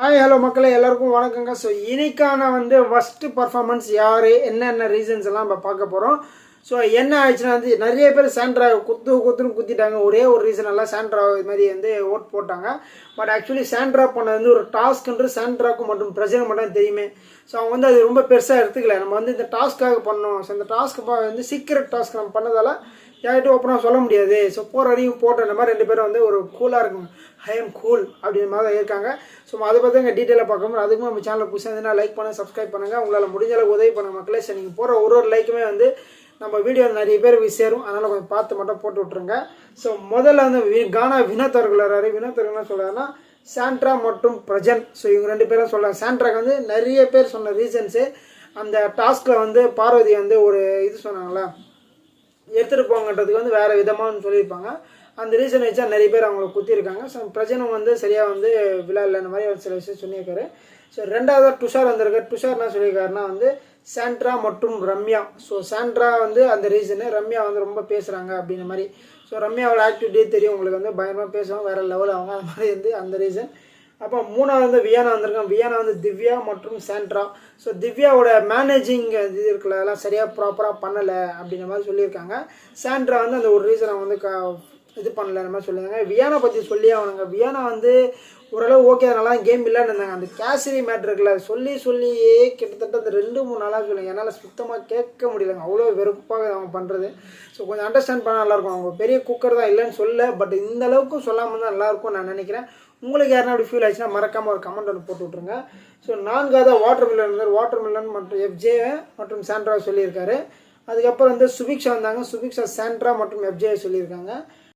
Hi hello மக்களே எல்லாருக்கும் வணக்கங்க. ஸோ இன்னைக்கான ஃபஸ்ட்டு பர்ஃபார்மன்ஸ் யார் என்னென்ன ரீசன்ஸ் எல்லாம் நம்ம பார்க்க போகிறோம். ஸோ என்ன ஆயிடுச்சுன்னா நிறைய பேர் சாண்ட்ரா குத்துன்னு குத்திட்டாங்க. ஒரே ஒரு ரீசன் எல்லாம் சாண்ட்ரா இது மாதிரி ஓட் போட்டாங்க. பட் ஆக்சுவலி சாண்ட்ரா பண்ணது ஒரு டாஸ்க்ன்று சாண்ட்ராக்கும் மற்றும் பிரச்சனை மட்டும் தெரியுமே. ஸோ அவங்க அது ரொம்ப பெருசாக எடுத்துக்கல. நம்ம இந்த டாஸ்க்காக பண்ணோம். ஸோ இந்த டாஸ்க்கு சீக்ரெட் டாஸ்க் நம்ம பண்ணதால் யார்கிட்ட ஓப்பனாக சொல்ல முடியாது. ஸோ போகிற வரைக்கும் போட்ட இந்த மாதிரி 2 பேரும் ஒரு கூலாக இருக்கும். ஐ எம் கூல் அப்படின்ற மாதிரி தான் இருக்காங்க. ஸோ அதை பற்றி எங்கள் டீட்டெயிலாக பார்க்கணும். அதுக்கும் நம்ம சேனலில் புதுசாக இருந்ததுன்னா லைக் பண்ணுங்கள், சப்ஸ்கிரைப் பண்ணுங்கள். உங்களால் முடிஞ்ச அளவுக்கு உதவி பண்ணுங்கள் மக்களே. ஸோ நீங்கள் போகிற ஒரு லைக்குமே நம்ம வீடியோ நிறைய பேர் சேரும். அதனால் கொஞ்சம் பார்த்து மட்டும் போட்டு விட்ருங்க. ஸோ முதல்ல கானா வினோத் அவர்கள் வர்றாரு. வினோத் அவர்கள் என்ன சொல்கிறாருன்னா சாண்ட்ரா மற்றும் பிரஜன். ஸோ இவங்க 2 பேரும் சொல்கிறாங்க. சாண்ட்ராக்கு நிறைய பேர் சொன்ன ரீசன்ஸு அந்த டாஸ்கில் பார்வதி ஒரு இது சொன்னாங்களா எடுத்துகிட்டு போங்கன்றதுக்கு வேறு விதமாக சொல்லியிருப்பாங்க. அந்த ரீசன் வச்சா நிறைய பேர் அவங்கள குத்திருக்காங்க. ஸோ பிரச்சனை சரியாக விழாவில் இந்த மாதிரி சில விஷயம் சொல்லியிருக்காரு. ஸோ 2வது துஷார் வந்திருக்காரு. துஷார் என்ன சொல்லியிருக்காருன்னா சாண்ட்ரா மற்றும் ரம்யா. ஸோ சாண்ட்ரா அந்த ரீசனு, ரம்யா ரொம்ப பேசுகிறாங்க அப்படின்ற மாதிரி. ஸோ ரம்யாவோட ஆக்டிவிட்டியே தெரியும் உங்களுக்கு, பயங்கரமாக பேசுவாங்க, வேறு லெவல் அவங்க. அது மாதிரி அந்த ரீசன். அப்போ 3வது வியானா வந்திருக்காங்க. வியானா திவ்யா மற்றும் சாண்ட்ரா. ஸோ திவ்யாவோட மேனேஜிங் இது இருக்குல்ல, அதெல்லாம் சரியாக ப்ராப்பராக பண்ணலை அப்படின்ற மாதிரி சொல்லியிருக்காங்க. சாண்ட்ரா அந்த ஒரு ரீசனை இது பண்ணல அந்த மாதிரி சொல்லியிருந்தாங்க. வியானா பற்றி சொல்லி அவனுங்க வியானா ஓரளவு ஓகே, நல்லா கேம் இல்லைன்னு இருந்தாங்க. அந்த கேசரி மேட்ரு இருக்குல்ல, சொல்லியே கிட்டத்தட்ட அந்த 2-3 நாளாக சொல்லுங்க. என்னால் சுத்தமாக கேட்க முடியலைங்க. அவ்வளோ வெறுப்பாக அவங்க பண்ணுறது. ஸோ கொஞ்சம் அண்டர்ஸ்டாண்ட் பண்ணால் நல்லாயிருக்கும். அவங்க பெரிய குக்கர் தான் இல்லைன்னு சொல்ல, பட் இந்த அளவுக்கும் சொல்லாமல் தான் நல்லாயிருக்கும் நான் நினைக்கிறேன். உங்களுக்கு யாருன்னா அப்படி ஃபீல் ஆச்சுன்னா மறக்காமல் ஒரு கமெண்ட் போட்டு விட்ருங்க. ஸோ 4வது வாட்டர் மில்லன் மற்றும் எஃப்ஜே மற்றும் சாண்ட்ரா சொல்லியிருக்காரு. அதுக்கப்புறம் சுபிக்ஷா வந்தாங்க. சுபிக்ஷா சாண்ட்ரா மற்றும் எஃப்ஜே சொல்லியிருக்காங்க.